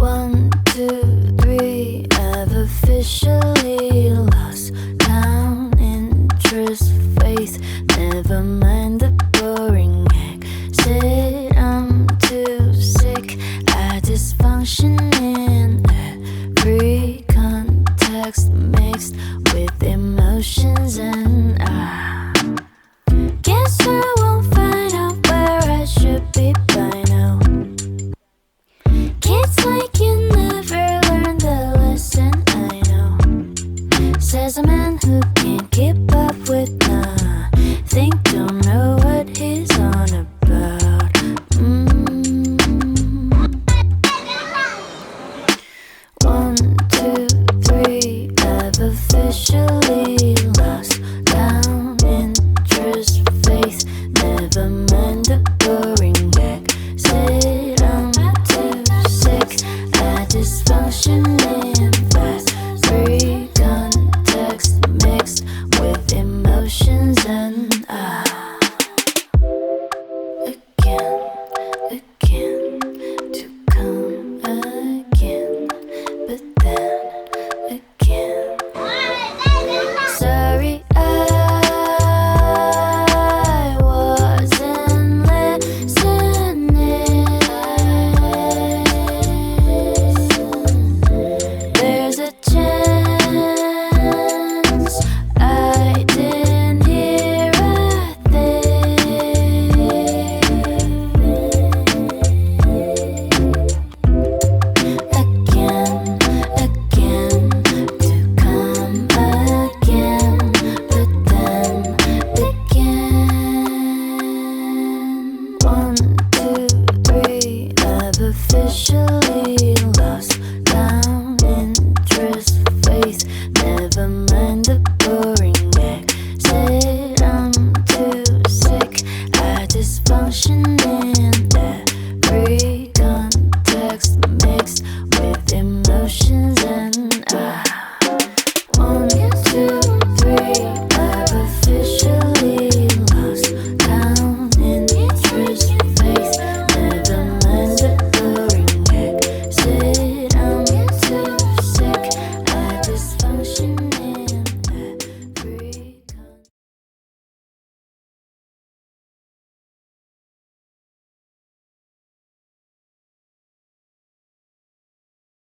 1, 2, 3, I've officially lost count, interest, faith. Never mind the boring exit. I'm too sick. I dysfunction in every context, mixed with emotions, and I guess I won't find out where I should be by now. Kids like you never learn the lesson, I know. Says a man who can't keep up with nothing, don't know what he's on about. 1, 2, 3, I've officially lost count, interest, faith. Never mind